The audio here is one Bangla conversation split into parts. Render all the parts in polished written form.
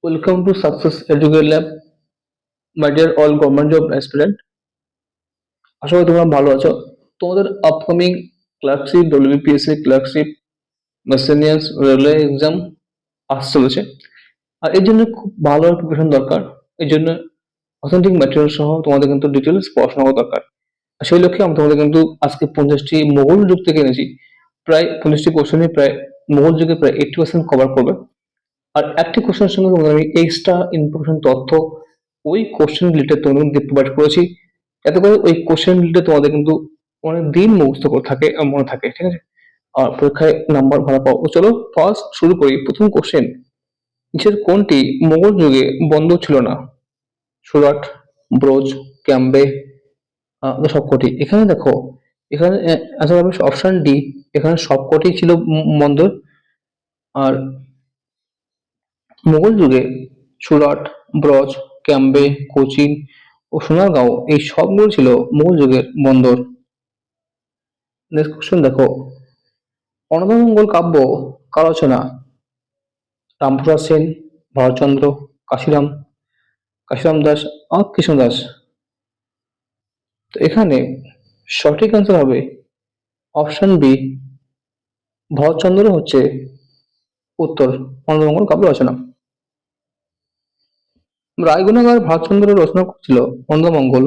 Welcome to Success Educate Lab, my dear all government job aspirant. আশা করি তোমরা ভালো আছো। তোমাদের upcoming clerkship, WBPSC clerkship, miscellaneous railway exam আসতে চলেছে। আর এর জন্য খুব ভালো প্রিপারেশন দরকার। এই জন্য অথেন্টিক ম্যাটেরিয়াল সহ তোমাদের কিন্তু ডিটেলস পড়াশোনা করা দরকার। আর সেই লক্ষ্যে আমি তোমাদের কিন্তু আজকে 50টি মোগল যুগ থেকে এনেছি। প্রায় 50টি কোশ্চেনই প্রায় মোগল যুগে প্রায় 80% কভার করবে। আর একটি কোশ্চেনের সঙ্গে তোমাদের আমি এক্সট্রা ইনফরমেশন তথ্য ওই কোশ্চেন রিলেটেড তোমাদের প্রোভাইড করেছি, যাতে করে ওই কোশ্চেন রিলেটেড তোমাদের কিন্তু অনেক দিন মুখস্থ করে থাকে মনে থাকে, ঠিক আছে? আর পরীক্ষায় নাম্বার ভালো পাও। তো চলো ফার্স্ট শুরু করি। প্রথম কোশ্চেন, নিচের কোনটি মোগল যুগে বন্ধ ছিল না? সুরাট, ব্রোজ, ক্যাম্বে, সবকটি। এখানে দেখো, এখানে আচ্ছা হবে অপশন ডি। এখানে সবকটি ছিল বন্দর। আর মুঘল যুগে সুরাট, ব্রজ, ক্যাম্বে, কোচিন ও সোনারগাঁও এই সবগুলো ছিল মুঘল যুগের বন্দর। নেক্সট কোশ্চেন দেখো, অন্নদামঙ্গল কাব্য কার রচনা? রামপ্রসাদ সেন, ভরতচন্দ্র, কাশিরাম, কাশিরাম দাস আর কৃষ্ণ দাস। তো এখানে সঠিক অ্যান্সার হবে অপশন বি, ভরতচন্দ্র হচ্ছে উত্তর অন্নদামঙ্গল কাব্য রচনা। রায়গুণাগার ভারতচন্দ্র রচনা করেছিল অন্নদামঙ্গল।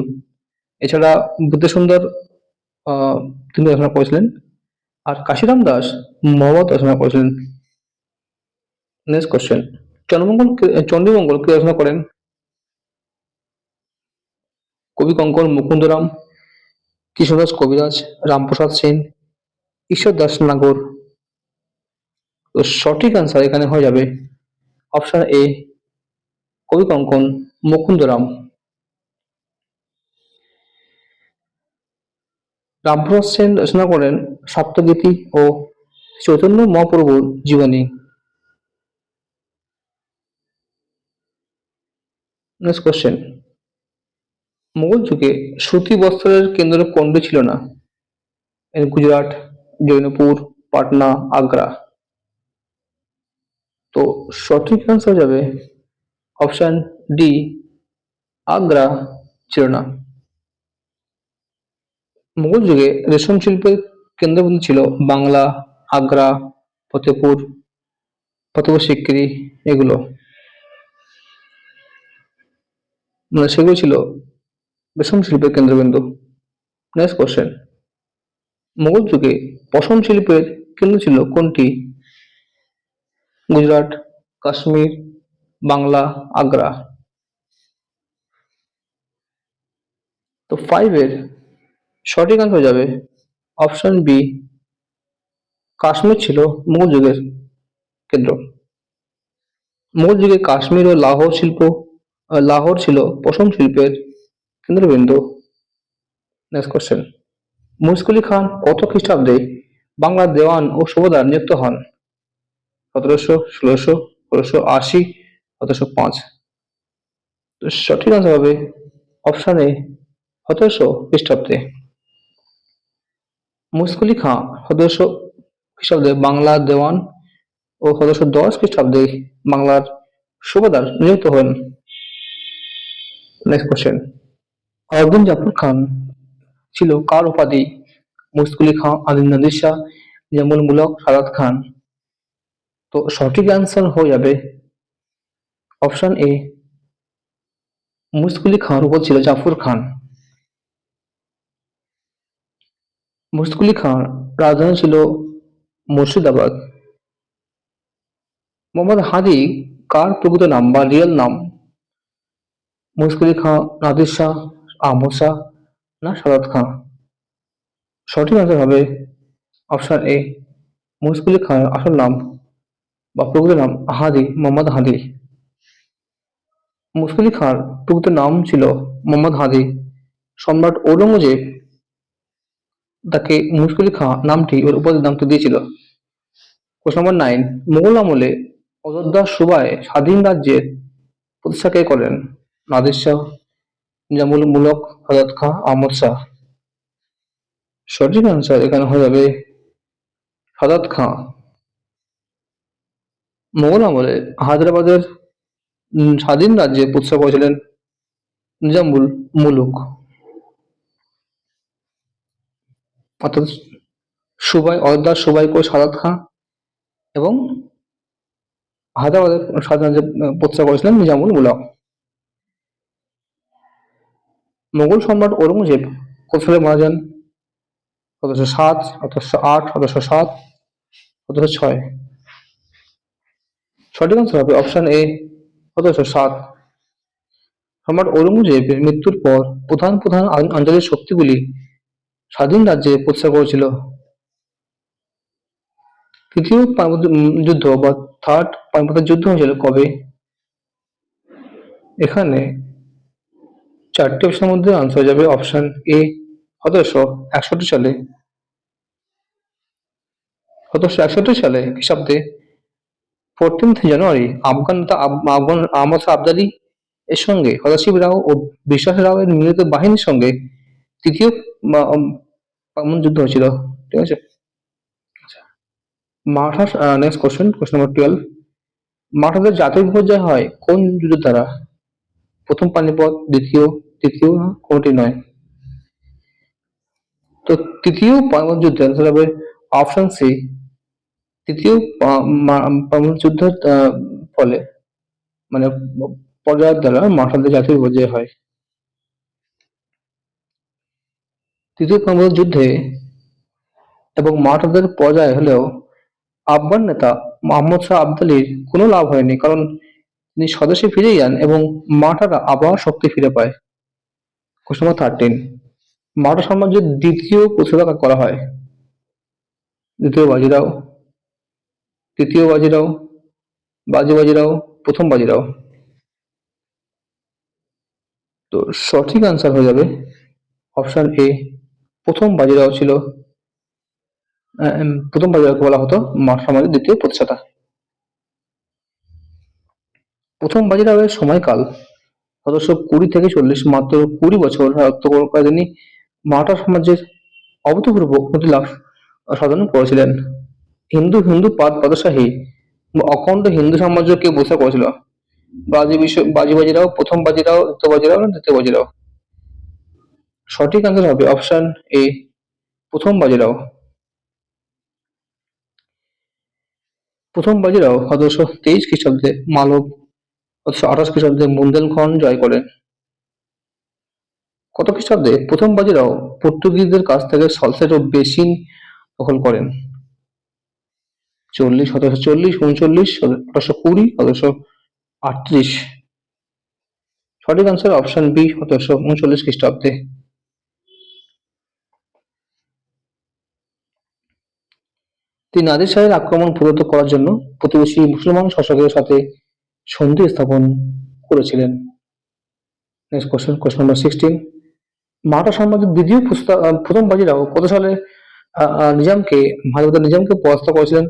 এছাড়া বুদ্ধেশ্বর তিনি রচনা করেছিলেন। আর কাশিরাম দাস মহম্মদ রচনা করেছিলেন। নেক্সট কোশ্চেন, চন্ডীমঙ্গল কে রচনা করেন? কবি কঙ্কন মুকুন্দরাম, কৃষ্ণদাস কবিরাজ, রামপ্রসাদ সেন, ঈশ্বর দাস নাগর। তো সঠিক আনসার এখানে হয়ে যাবে অপশন এ, কবি কঙ্কন মুকুন্দরাম। রামপ্রসাদ সেন রচনা করেন সপ্তগীতি ও চৈতন্য মহাপ্রভুর জীবনী। নেক্সট কোশ্চেন, মুঘল যুগে সুতি বস্ত্রের কেন্দ্র কোনটি ছিল না? গুজরাট, জৈনপুর, পাটনা, আগ্রা। তো সঠিক আনসার যাবে অপশন ডি, আগ্রা ছিল না। মুঘল যুগে রেশম শিল্পের কেন্দ্রবিন্দু ছিল বাংলা, আগ্রা, ফতেপুর, ফতেপুর সিক্রি, এগুলো মানে সেগুলো ছিল রেশম শিল্পের কেন্দ্রবিন্দু। নেক্সট কোশ্চেন, মুঘল যুগে পশম শিল্পের কেন্দ্র ছিল কোনটি? গুজরাট, কাশ্মীর, বাংলা, আগ্রা। তো 5 এর সঠিক আনসার যাবে অপশন বি, কাশ্মীর ছিল মুঘল যুগের কেন্দ্র। মুঘল যুগে কাশ্মীর ও লাহোর ছিল পশম শিল্পের কেন্দ্রবিন্দু। নেক্সট কোশ্চেন, মুশকুলি খান কত খ্রিস্টাব্দে বাংলার দেওয়ান ও সুবেদার নিযুক্ত হন? 1700, 1600, 1680, 1705। তো সঠিক আনসার হবে অপশন এ, 1700 খ্রিস্টাব্দে। মুশকুলি খাঁ 1700 খ্রিস্টাব্দে বাংলার দেওয়ান ও 1710 খ্রিস্টাব্দে বাংলার সুবেদার নিযুক্ত হন। নেক্সট কোশ্চেন, অরবিন্দ জাফর খান ছিল কার উপাধি? মুশকুলি খাঁ, আলী নাদির শাহ, জামুল মুলক, সাদাত খান। তো সঠিক অ্যান্সার হয়ে যাবে অপশন এ, মুশকুলি খাঁর উপর ছিল জাফর খান। মুশকুলি খাঁর রাজধানী ছিল মুর্শিদাবাদ। মোহাম্মদ হাদি কার প্রকৃত নাম বা রিয়েল নাম? মুশকুলি খাঁ, নাদির শাহ, আহমদ শাহ না সাদাত খাঁ? সঠিক আনসার হবে অপশন এ, মুশকুলি খাঁর আসল নাম বা প্রকৃত নাম হাদি, মোহাম্মদ হাদি। মুশকুলি খাঁর প্রকৃত নাম ছিল মোহাম্মদ হাদি। সম্রাট ঔরঙ্গজেব তাকে মুশকুলি খাঁ নামটি ওর উপাধির নামটি দিয়েছিল। কোশ্চেন নাম্বার 9, মুঘল আমলে অযোধ্যা সুবায় স্বাধীন রাজ্যের প্রতিষ্ঠা কে করেন? নাদির শাহ, জামুল মুলক, সাদাত খাঁ, আহমদ শাহ। সঠিক আনসার এখানে হয়ে যাবে সাদাত খাঁ। মুঘল আমলে হায়দ্রাবাদের স্বাধীন রাজ্যে প্রতিষ্ঠা করেছিলেন নিজামুল মুলুক, অর্থাৎ অযোধ্যার সুবাই কোচ সাদাত খাঁ এবং হায়দ্রাবাদের স্বাধীন রাজ্যে প্রতিষ্ঠা করেছিলেন নিজামুল মুলক। মোগল সম্রাট ঔরঙ্গজেব কত সালে মারা যান? ১৭০৭, ১৭০৮, ১৭০৭, ১৭০৬। সঠিক আনসার হবে অপশন এ ১৭০৭। সম্রাট ঔরঙ্গজেবের মৃত্যুর পর প্রধান প্রধান আঞ্চলিক শক্তিগুলি স্বাধীন রাজ্যে প্রতিষ্ঠা করেছিল। তৃতীয় পানিপথ যুদ্ধ বা থার্ড পানিপথের যুদ্ধ হয়েছিল কবে? এখানে চারটি অপশনের মধ্যে আনসার যাবে অপশন এ ১৭৬১ সালে। ১৭৬১ সালে খ্রিস্টাব্দে 14th জানুয়ারি আফগান নেতা আফগান আহমদ শাহ আবদালী এর সঙ্গে সদাশিব রাও ও বিশ্বাস রাও এর মিলিত বাহিনীর সঙ্গে তৃতীয় পানিপথ যুদ্ধ হয়েছিল। ঠিক আছে। Maratha next question number 12। মারাঠাদের জাতীয় বিপর্যয় হয় কোন যুদ্ধের দ্বারা? প্রথম পানিপথ, দ্বিতীয়, তৃতীয়, কোনটি নয়? তো তৃতীয় পানিপথ যুদ্ধে আনসার হবে অপশন সি। তৃতীয় পানিপথ যুদ্ধের ফলে মানে পর্যায়ের দ্বারা মারাঠাদের জাতীয় বিপর্যয় হয়। তৃতীয় পানিপথ যুদ্ধে এবং মারাঠাদের পরাজয় হলেও আফগান নেতা মোহাম্মদ শাহ আবদালীর কোনো লাভ হয়নি, কারণ তিনি স্বদেশে ফিরে যান এবং মারাঠারা আবার শক্তি ফিরে পায়। Question number 13। মারাঠা সাম্রাজ্যের দ্বিতীয় প্রতিষ্ঠা করা হয়? দ্বিতীয় বাজিরাও, তৃতীয় বাজিরাও, বাজিরাও, প্রথম বাজিরাও। তো সঠিক আনসার হয়ে যাবে অপশন এ প্রথম বাজিরাও ছিল। প্রথম বাজিরাওকে বলা হতো মারাঠা সাম্রাজ্যের দ্বিতীয় প্রতিষ্ঠাতা। প্রথম বাজিরাওয়ের সময়কাল ১৭২০ থেকে ৪০, মাত্র ২০ বছর রাজত্ব করে তিনি মারাঠা সাম্রাজ্যের অভূতপূর্ব উন্নতি লাভ সাধন করেছিলেন। হিন্দু পাদশাহী অখণ্ড হিন্দু সাম্রাজ্যকে প্রতিষ্ঠা করেছিল। বাজিরাও, প্রথম বাজিরাও, দ্বিতীয় বাজিরাও না তৃতীয় বাজিরাও? সঠিক আনসার হবে অপশন এ প্রথম বাজিরাও। প্রথম বাজিরাও ১৭২৩ খ্রিস্টাব্দে মালব, ১৭২৮ খ্রিস্টাব্দে বুন্দেলখন্ড জয় করেন। কত খ্রিস্টাব্দে প্রথম বাজিরাও পর্তুগিজদের কাছ থেকে সলসেট ও বেসিন দখল করেন? ৪০, ১৭৪০, ৩৯, ১৮২০, ১৮৩৮। সঠিক আনসার অপশন বি ১৭৩৯ খ্রিস্টাব্দে। তিনি নাদির শাহের আক্রমণ প্রতিহত করার জন্য প্রতিবেশী মুসলমান শাসকের সাথে সন্ধি স্থাপন করেছিলেন। Next question number 16। মারাঠা সাম্রাজ্যের দ্বিতীয় প্রথম বাজিরাও কত সালে নিজামকে পরাস্ত করেছিলেন?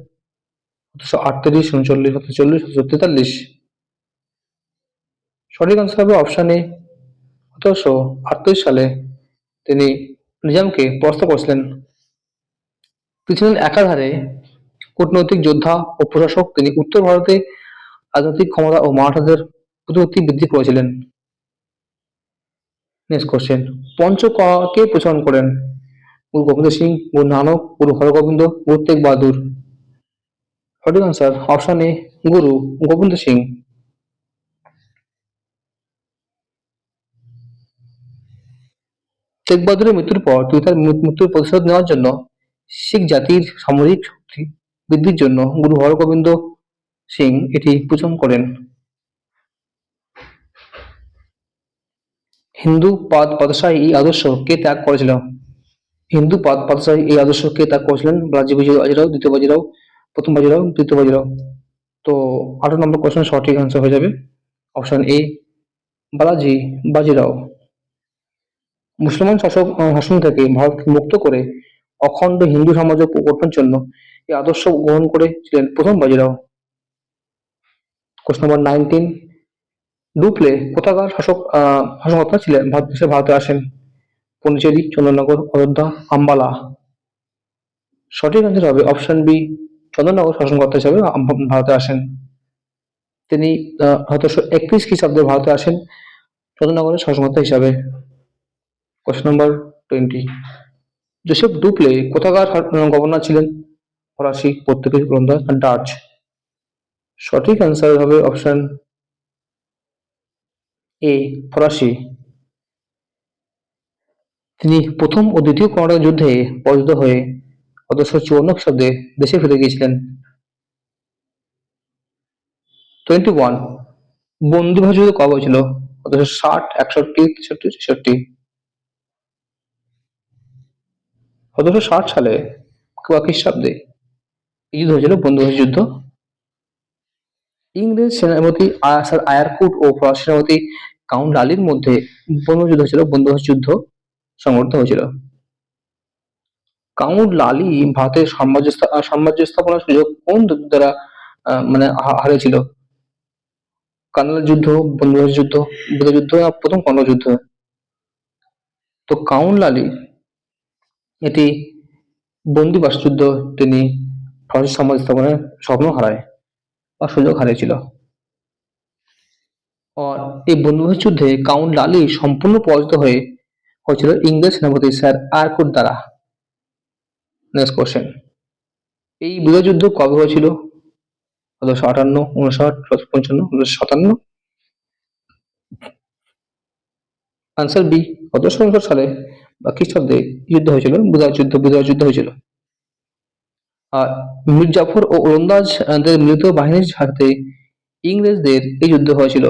১৮৩৮, ৩৯, ১৭৪০, ১৭৪৩। সঠিক আনসার হবে অপশন এ ১৭৩৮ সালে তিনি নিজামকে পরাস্ত করেছিলেন। তিনি ছিলেন একাধারে কূটনৈতিক যোদ্ধা ও প্রশাসক। তিনি উত্তর ভারতে রাজনৈতিক ক্ষমতা ও মারাঠাদের প্রতিপত্তি বৃদ্ধি করেছিলেন। Next question. কে প্রচলন করেন? গুরু গোবিন্দ সিং, গুরু নানক, গুরু হরগোবিন্দ, গুরু তেগ বাহাদুর? সঠিক answer option A Guru Gobind Singh. তেগ বাহাদুরের মৃত্যুর পর তিনি তার মৃত্যুর প্রতিশোধ নেওয়ার জন্য শিখ জাতির সামরিক শক্তি বৃদ্ধির জন্য গুরু হরগোবিন্দ সিং এটি প্রচলন করেন। হিন্দু পাদশাহী এই আদর্শ কে ত্যাগ করেছিল? হিন্দু পাদশাহী এই আদর্শ কে ত্যাগ করেছিলেন? বাজিরাও, দ্বিতীয় বাজিরাও, প্রথম বাজিরাও, তৃতীয় বাজিরাও? তো 18 নম্বর কোশ্চেন সঠিক আনসার হয়ে যাবে অপশন এ বাজিরাও। মুসলমান শাসন থেকে ভারতকে মুক্ত করে অখণ্ড হিন্দু সাম্রাজ্য গঠনের জন্য এই আদর্শ গ্রহণ করেছিলেন প্রথম বাজিরাও। Question number 19। ডুপ্লে কোথাকার শাসনকর্তা ছিলেন? ভারতে আসেন? পন্ডিচেরি, চন্দননগর, অযোধ্যা, আম্বালা? সঠিক আনসার হবে অপশন বি চন্দননগর শাসনকর্তা হিসাবে ভারতে আসেন। তিনি 1731 খ্রিস্টাব্দে ভারতে আসেন চন্দ্রনগরের শাসনকর্তা হিসাবে। কোশ্চেন নাম্বার 20, জোসেফ ডুপ্লে কোথাকার গভর্নর ছিলেন? ফরাসি, পর্তুগিজ, ওলন্দাজ না ডাচ? সঠিক অ্যান্সার হবে অপশন এ, ফরাসি। তিনি প্রথম ও দ্বিতীয় কর্ণাটক যুদ্ধে পরাজিত হয়ে 1754 খ্রিস্টাব্দে দেশে ফিরে গিয়েছিলেন। 21, বন্দিভার যুদ্ধ কবে হয়েছিল? 1760, 61, 63, 63? 1760 সালে বা খ্রিস্টাব্দে এই যুদ্ধ হয়েছিল, বন্দিভার যুদ্ধ। ইংরেজ সেনাপতি স্যার আয়ারকুট ও ফরাসি সেনাপতি কাউন্ট লালির মধ্যে বন্দিভার যুদ্ধ হয়েছিল, বন্দিভার যুদ্ধ সংঘটিত হয়েছিল। কাউন্ট লালি ভারতের সাম্রাজ্য স্থাপনার সুযোগ কোন যুদ্ধ দ্বারা মানে হারিয়েছিল? কার্নাল যুদ্ধ, বন্দিভার যুদ্ধ, বুধ যুদ্ধ না প্রথম কনৌজ যুদ্ধ? তো কাউন্ট লালি এটি বন্দিবাস যুদ্ধ তিনি ফরাসি সাম্রাজ্য স্থাপনের স্বপ্ন হারায় বা সুযোগ হারিয়েছিল। আর এই বন্দিবাস যুদ্ধে কাউন্ট লালি সম্পূর্ণ পরাজিত হয়েছিল ইংরেজ সেনাপতি স্যার আয়ারকুট দ্বারা। নেক্সট কোশ্চেন, এই বুধ যুদ্ধ কবে হয়েছিল? 1758, 59, 1755, 1957? আনসার বি, 1759 সালে বা খ্রিস্টাব্দে যুদ্ধ হয়েছিল, বুধ যুদ্ধ হয়েছিল। আর মীর জাফর ও ওলন্দাজদের মিলিত বাহিনীর সাথে ইংরেজদের এই যুদ্ধ হয়েছিল।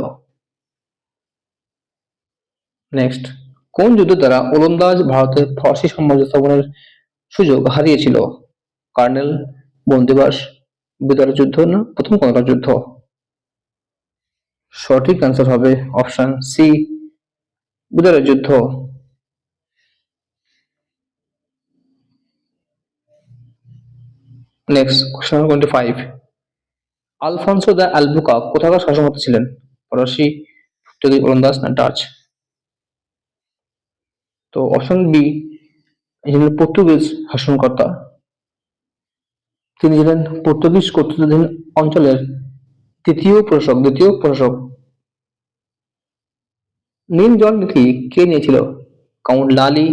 নেক্সট, কোন যুদ্ধ দ্বারা ওলন্দাজ ভারতে ফরাসি সাম্রাজ্য স্থাপনের সুযোগ হারিয়েছিল? কার্নেল, বন্দিবাস, বিদার যুদ্ধ না প্রথম কনৌজ যুদ্ধ? সঠিক অ্যান্সার হবে অপশন সি, বিদার যুদ্ধ। Next, question number 25, Alfonso de Albuquerque কোথাকার শাসনকর্তা ছিলেন? ফরাসি, পর্তুগিজ, ওলন্দাজ না ডাচ? তো অপশন বি, এই ছিলেন পর্তুগিজ শাসনকর্তা। তিনি ছিলেন পর্তুগিজ কর্তৃত্বাধীন অঞ্চলের দ্বিতীয় প্রশাসক। নীল জল নীতি কে নিয়েছিল? কাউন্ট লালি,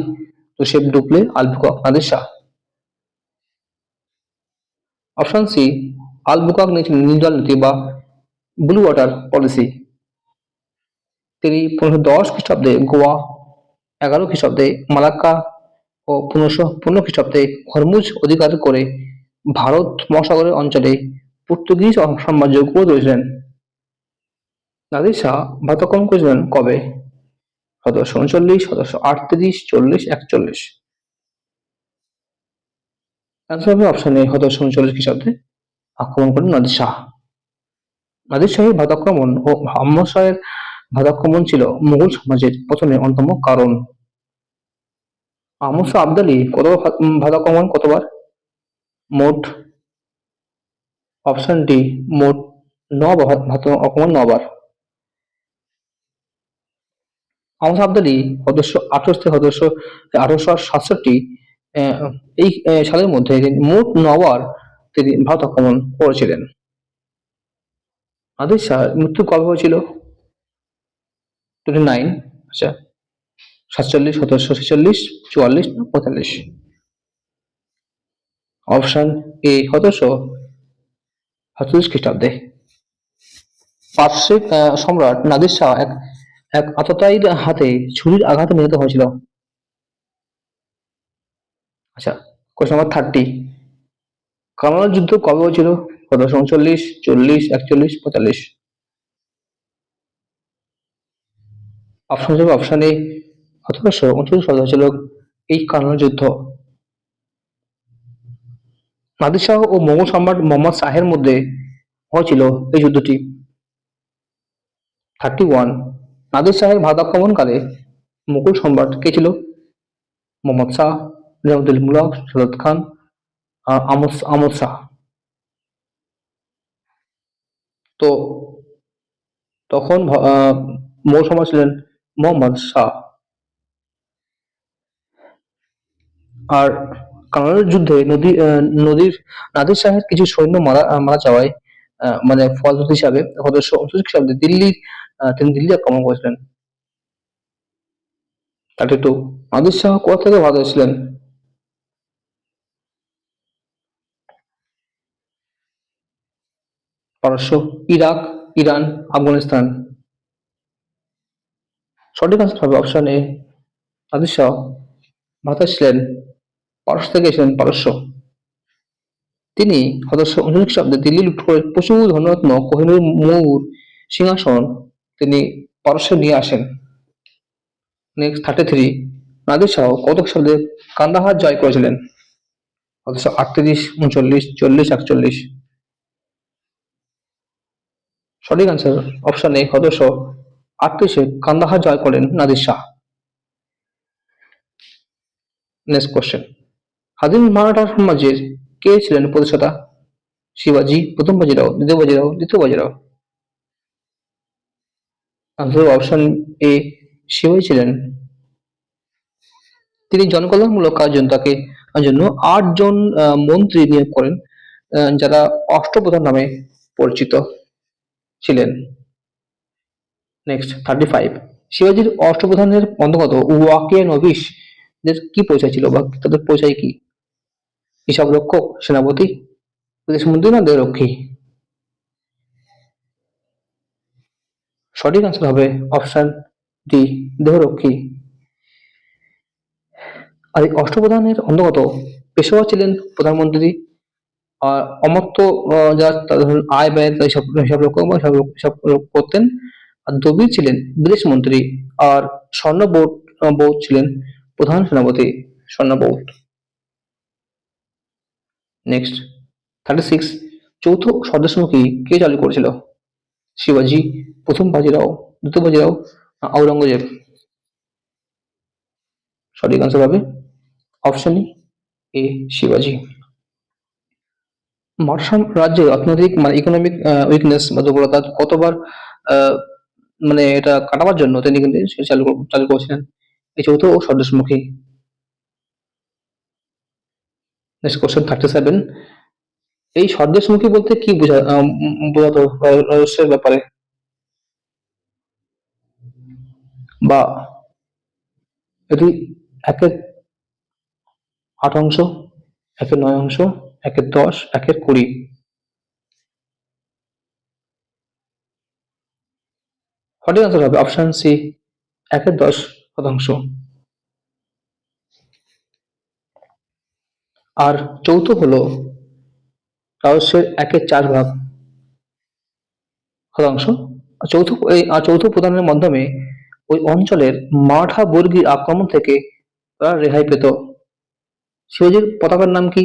Joseph ডুপ্লে, আলবুকাক, Nadir Shah? Option C, আলবুকাক নিয়েছিলেন নীল জল নীতি বা ব্লু ওয়াটার পলিসি। তিনি 1510 খ্রিস্টাব্দে গোয়া, 11 খ্রিস্টাব্দে মালাক্কা ও 1515 খ্রিস্টাব্দে হরমুজ অধিকার করে ভারত মহাসাগরের অঞ্চলে পর্তুগিজ সাম্রাজ্য গড়ে তুলেছিলেন। নাদির শাহ ভারত আক্রমণ করেছিলেন কবে? 1739, 1738, 40, 41? অ্যান্সার হবে অপশন এ, 1739 খ্রিস্টাব্দে আক্রমণ করেন নাদির শাহ। নাদির শাহের ভারত আক্রমণ ও আহমদ শাহের ভারত আক্রমণ ছিল মুঘল সাম্রাজ্যের পতনের অন্যতম কারণ। আহমদ শাহ আবদালী কতবার ভারত আক্রমণ, কতবার? মোট? অপশন ডি, মোট 9 বার ভারত আক্রমণ, 9 বার। আহমদ শাহ আবদালী 1728 থেকে 1867 এই সালের মধ্যে তিনি মোট 9 বার তিনি ভারত আক্রমণ করেছিলেন। নাদির শাহের মৃত্যু কবে হয়েছিল? 29, আচ্ছা 47, 1746, 44 না 45? অপশন এ, 1747 খ্রিস্টাব্দে। পারসিক সম্রাট নাদির শাহ এক এক আততায়ীর হাতে ছুরির আঘাতে নিহত হয়েছিল। আচ্ছা, কোশ্চেন নাম্বার 30, কার্নাল যুদ্ধ কবে হয়েছিল? 1739, 40, 41, 45? অপশন হিসেবে অপশন এ, 1739 সালে হয়েছিল এই কার্নাল যুদ্ধ। নাদির শাহ ও মোগল সম্রাট মোহাম্মদ শাহের মধ্যে হয়েছিল এই যুদ্ধটি। 31, নাদির শাহের ভারত আক্রমণকালে মুঘল সম্রাট কে ছিল? মোহাম্মদ শাহ, নিজামুদ্দিন মুঘল, সাদাত খান, আমদ শাহ? তো তখন মুঘল সম্রাট ছিলেন মোহাম্মদ শাহ। আর কার্নাল যুদ্ধে নদীর নাদির শাহের কিছু সৈন্য মারা যাওয়ায় মানে ফলদূত হিসাবে ১৭৬৯ খ্রিস্টাব্দে তিনি দিল্লি আক্রমণ করেছিলেন। 32 নাদির শাহ কোথা থেকে ভারতে এসেছিলেন? পারস্য, ইরাক, ইরান, আফগানিস্তান। সঠিক আনসার হবে অপশন এ, নাদির শাহ ভারতে এসেছিলেন পারস্য থেকে এসেছিলেন, পারস্য। তিনি ১৭৬৯ খ্রিস্টাব্দে দিল্লি লুট করে প্রচুর ধনরত্ন, কোহিনূর, ময়ূর, সিংহাসন তিনি পারস্যে নিয়ে আসেন। নেক্সট 33 নাদির শাহ কত খ্রিস্টাব্দে কান্দাহার জয় করেছিলেন? ১৭৩৮, ৩৯, ৪০, ৪১। সঠিক আনসার অপশন এ, ১৭৩৮-এ কান্দাহার জয় করেন নাদির শাহ। নেক্সট কোশ্চেন, স্বাধীন মারাঠা সাম্রাজ্যের কে ছিলেন প্রতিষ্ঠাতা? শিবাজি, প্রথম বাজিরাও, দ্বিতীয় বাজিরাও, তৃতীয় বাজিরাও। আনসার অপশন এ, শিবাজি ছিলেন। তিনি জনকল্যাণমূলক কাজের জন্য ৮ জন মন্ত্রী নিয়োগ করেন, যারা অষ্টপ্রধান নামে পরিচিত ছিলেন। নেক্সট 35 শিবাজির অষ্টপ্রধানের অন্তর্গত ওয়াকিয়া নবিশ দের কি পরিচয় ছিল বা তাদের পরিচয় কি? হিসাব রক্ষক, সেনাপতি, প্রতিমন্ত্রী না দেহরক্ষী? সঠিক আনসার হবে অপশন ডি, দেহরক্ষী। আর এই অষ্টপ্রধানের অন্তর্গত পেশোয়া ছিলেন প্রধানমন্ত্রী, আর অমর্ত্য যা তাদের আয় ব্যয় হিসাব রক্ষক বা হিসাব করতেন। আর দবির ছিলেন বিদেশ মন্ত্রী, আর স্বর্ণ বৌদ্ধ ছিলেন প্রধান সেনাপতি, স্বর্ণ বৌদ্ধ। নেক্সট 36 চৌথ স্বদেশমুখী কে চালু করেছিল? শিবাজি, প্রথম বাজিরাও, দ্বিতীয় বাজিরাও, আওরঙ্গজেব? সঠিক আনসার হবে অপশন এ, শিবাজি। মারাঠা রাজ্যের অর্থনৈতিক মানে ইকোনমিক উইকনেস বা দুর্বলতা কতবার আহ, মানে এটা কাটাবার জন্য তিনি কিন্তু সে চালু করেছিলেন এই চৌথ ও স্বদেশমুখী। নেক্সট কোশ্চেন 37 এই স্বদেশমুখী বলতে কি বোঝাতো রহস্যের ব্যাপারে, বা এটি একের ৮ অংশ, একের ৯ অংশ, একের ১০, একের ২০? সঠিক আনসার হবে অপশন সি, একের ১০%। আর চৌথ হলো রহস্যের একের ৪ শতাংশ। চৌথ প্রদানের মাধ্যমে ওই অঞ্চলের মারাঠা বর্গীর আক্রমণ থেকে তারা রেহাই পেত। শিবাজির পতাকার নাম কি?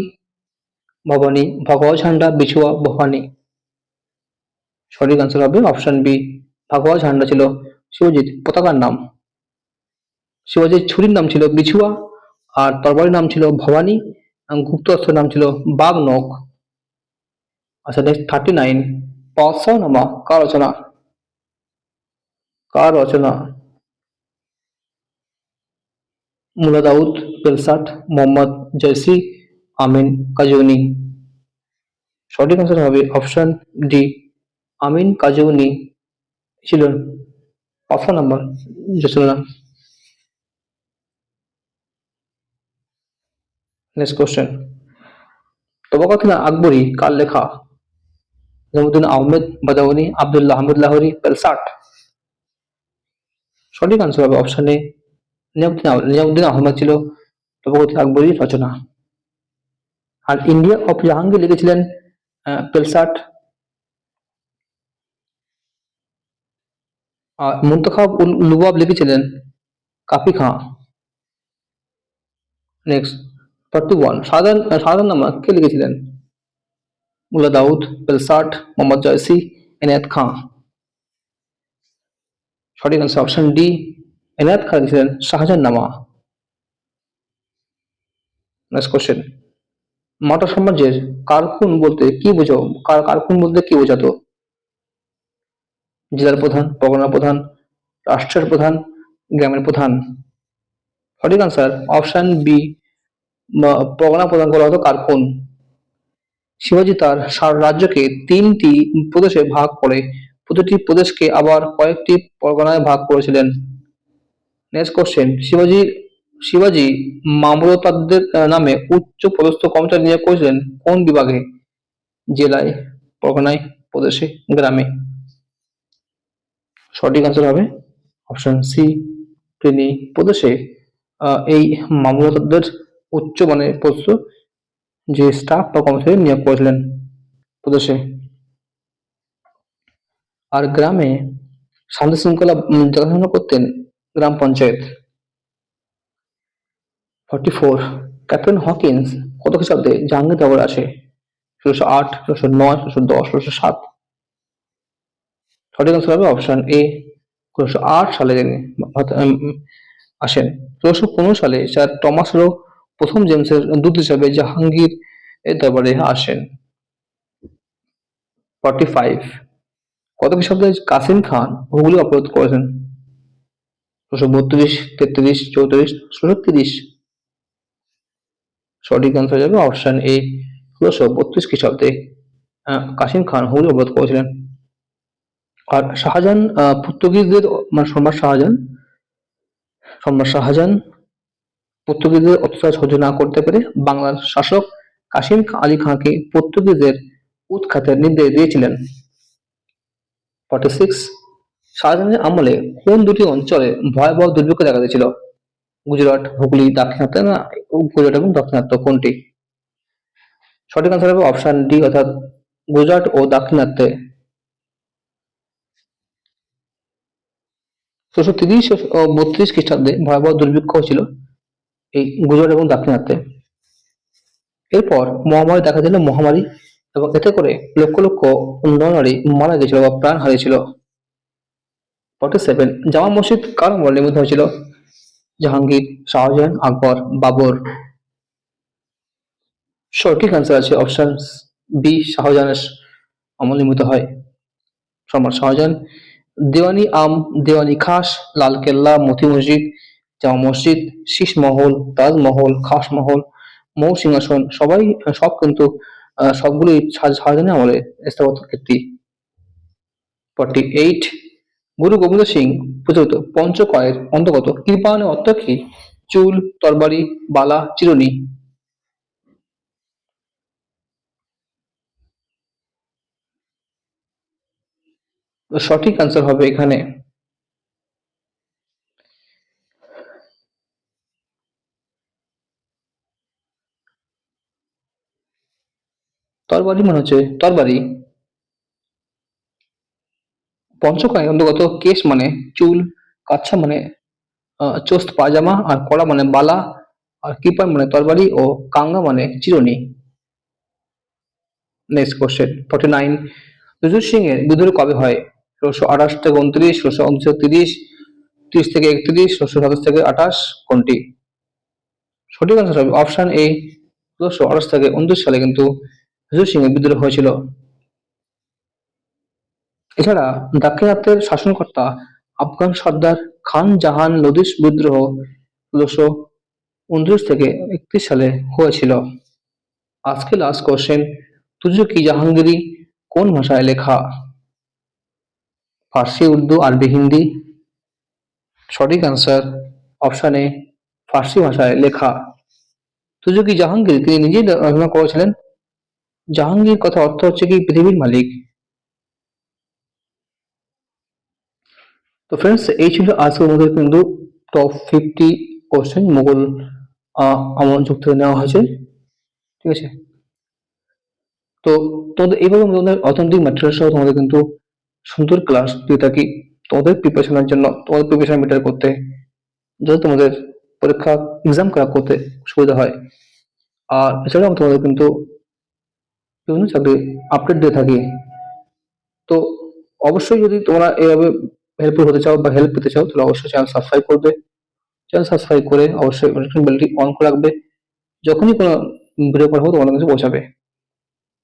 ভবানী, ভগওয়া ঝান্ডা, বিছুয়া, ভবানী? সঠিক আনসার হবে অপশন বি, ভগওয়া ঝান্ডা ছিল শিবাজির পতাকার নাম। শিবাজির ছুরির নাম ছিল বিছুয়া, আর তরবারির নাম ছিল ভবানী, গুপ্ত অস্ত্রের নাম ছিল বাঘ নখ। আচ্ছা নেক্সট 39 পাটশাহনামা কার রচনা? কার রচনা? মুলা দাউদ, বেলসাট, মোহাম্মদ জয়সি, আমিন কাজৌনি? সঠিক আনসার হবে অপশন ডি, আমিন কাজৌনি ছিলেন পাটশাহনামার রচনা। নেক্সট কোশ্চেন, তবকাতনা আকবরী কার লেখা? নিজামুদ্দিন আহমেদ, বাদাউনি, আব্দুল্লাহ আহমদ লাহোরী, বেলসাট? সঠিক আনসার হবে অপশন এ, নিজামুদ্দিন আহমেদ ছিল তবকত আকবরীর রচনা। আর ইন্ডিয়া অফ জাহাঙ্গীর লিখেছিলেন বেলসাট। আর মুন্তাখাব উল লুবাব লিখেছিলেন কাফি খাঁ। নেক্সট 41 শাহজাহাননামা কে লিখেছিলেন? মুলা দাউদ, বেলসাট, মোহাম্মদ জয়সি, এনায়েত খাঁ? সঠিক answer option D, Enayet Khan লিখেছিলেন শাহজাহাননামা। নেক্সট কোশ্চেন, মারাঠা সাম্রাজ্যের কারকুন বলতে কি বোঝো? কারকুন বলতে কি বোঝাতো? জেলার প্রধান, পরগনা প্রধান, রাষ্ট্রের প্রধান, গ্রামের প্রধান? সঠিক আনসার অপশন বি, পরগনা প্রধান করা হতো কারকুন। শিবাজি তার রাজ্যকে তিনটি প্রদেশে ভাগ করে প্রতিটি প্রদেশকে আবার কয়েকটি পরগনায় ভাগ করেছিলেন। নেক্সট কোশ্চেন, শিবাজি মামলতারদের নামে উচ্চ পদস্থ কর্মচারী নিয়োগ করেছিলেন কোন বিভাগে? জেলায়, পরগনায়, প্রদেশে, গ্রামে? সঠিক আনসার হবে অপশন সি, তিনি প্রদেশে এই মামলতারদের উচ্চ মানে পদস্থ যে স্টাফ বা কর্মচারী নিয়োগ করেছিলেন প্রদেশে। আর গ্রামে শান্তি শৃঙ্খলা দেখাশোনা করতেন গ্রাম পঞ্চায়েত। 44, ক্যাপ্টেন হকিন্স কত খ্রিস্টাব্দে জাহাঙ্গীরনগরে আসে? 1608, 1609, 1610, 1607? সঠিক আনসার হবে অপশন এ, 1608 সালে তিনি আসেন। 1615 সালে স্যার টমাস লো প্রথম জেমসের দূত হিসাবে জাহাঙ্গীর এর দরবারে আসেন। 45, কত খ্রিস্টাব্দে কাসিম খান হুগলি অবরোধ করেছেন? 1632, 33, 34, 1630? সঠিক আনসার যাবে অপশন এ, 1632 খ্রিস্টাব্দে কাসিম খান হুগলি অবরোধ করেছিলেন। আর শাহজাহান পর্তুগিজদের মানে সম্রাট শাহজাহান পর্তুগিজদের অত্যাচার সহ্য না করতে পেরে বাংলার শাসক কাসিম আলী খাঁকে পর্তুগিজদের উৎখাতের নির্দেশ দিয়েছিলেন। 46, শাহজাহানের আমলে কোন দুটি অঞ্চলে ভয়াবহ দুর্ভিক্ষ দেখা দিয়েছিল? গুজরাট, হুগলি, দাক্ষিণাত্য না গুজরাট এবং দাক্ষিণাত্য কোনটি? সঠিক আনসার হবে অপশন ডি অর্থাৎ গুজরাট ও দাক্ষিণাত্যে। 1630 ও 32 খ্রিস্টাব্দে ভয়াবহ দুর্ভিক্ষ ছিল এই গুজরাট এবং দাক্ষিণাত্যে। এরপর মহামারী দেখা দিল মহামারী, এবং এতে করে লক্ষ লক্ষ নরনারী মারা গেছিল বা প্রাণ হারিয়েছিল। 47, জামা মসজিদ কার আমলে নির্মিত হয়েছিল? জাহাঙ্গীর, শাহজাহান, আকবর, বাবর? সঠিক আনসার আছে অপশন বি, শাহজাহানের আমল নির্মিত হয়। সম্রাট শাহজাহান দেওয়ানি আম, দেওয়ানি খাস, লালকেল্লা, মতি মসজিদ, জামা মসজিদ, শীষ মহল, তাজমহল, খাস মহল, মৌ সিংহাসন সব কিন্তু সবগুলোই শাহজাহানের আমলে স্থাপত্য কীর্তি। 48, গুরু গোবিন্দ সিং প্রচলিত পঞ্চকয়ের অন্তর্গত কৃপানের অর্থ কি? চুল, তরবারি, বালা, চিরুনি? সঠিক আনসার হবে এখানে তরবারি মানে হচ্ছে তরবারি। পঞ্চকয়ের অন্তর্গত কেশ মানে চুল, কাচ্ছা মানে চোস্ত পাজামা, আর কড়া মানে বালা, আর কৃপান মানে তরবারি, ও কাঙ্গা মানে চিরুনি। নেক্সট কোশ্চেন 49, যুধিষ্ঠির সিং এর বিদ্রোহ কবে হয়? 1628 থেকে 29, 1629, 30 থেকে 31, 1627 থেকে 28? কোনটি? সঠিক আনসার হবে অপশন এ, 1628 থেকে 29 সালে কিন্তু যুধিষ্ঠির সিং এর বিদ্রোহ হয়েছিল। এছাড়া দাক্ষিণাত্যের শাসনকর্তা আফগান সর্দার খান জাহান লোদির বিদ্রোহ 1629 থেকে 31 সালে হয়েছিল। আজকে লাস্ট কোশ্চেন, তুজো কি জাহাঙ্গীরি কোন ভাষায় লেখা? ফার্সি, উর্দু, আরবি, হিন্দি? সঠিক আনসার অপশন এ, ফার্সি ভাষায় লেখা। তুজো কি জাহাঙ্গীর তিনি নিজেই রচনা করেছিলেন। জাহাঙ্গীর কথা অর্থ হচ্ছে কি পৃথিবীর মালিক। তো ফ্রেন্ডস, এই ছিল আজকের মধ্যে কিন্তু টপ 50 কোশ্চেন মুঘল আমল যুগ থেকে নেওয়া হয়েছে। ঠিক আছে, তো তোমাদের এইভাবে তোমাদের অথেন্টিক ম্যাটেরিয়াল সহ তোমাদের কিন্তু সুন্দর ক্লাস দিয়ে থাকি তোমাদের প্রিপারেশনের জন্য, তোমাদের প্রিপারেশন বেটার করতে, যাতে তোমাদের পরীক্ষা এক্সাম ক্র্যাক করতে সুবিধা হয়। আর এছাড়াও তোমাদের কিন্তু বিভিন্ন চাকরি আপডেট দিয়ে থাকি। তো অবশ্যই যদি তোমরা এইভাবে হেল্পফুল হতে চাও বা হেল্প পেতে চাও, তাহলে অবশ্যই চ্যানেল সাবস্ক্রাইব করবে। চ্যানেল সাবস্ক্রাইব করে অবশ্যই নোটিফিকেশন বেলটি অন করে রাখবে, যখনই কোনো ভিডিও পাঠাবো তোমাদের কাছে পৌঁছাবে।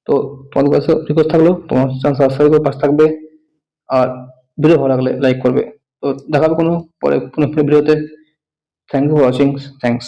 তো তোমাদের কাছে রিকোয়েস্ট থাকলো তোমার চ্যানেল সাবস্ক্রাইব করে পাশে থাকবে, আর ভিডিও ভালো লাগলে লাইক করবে। তো দেখা হবে কোনো পরে কোনো ভিডিওতে। Thank you for watching. Thanks.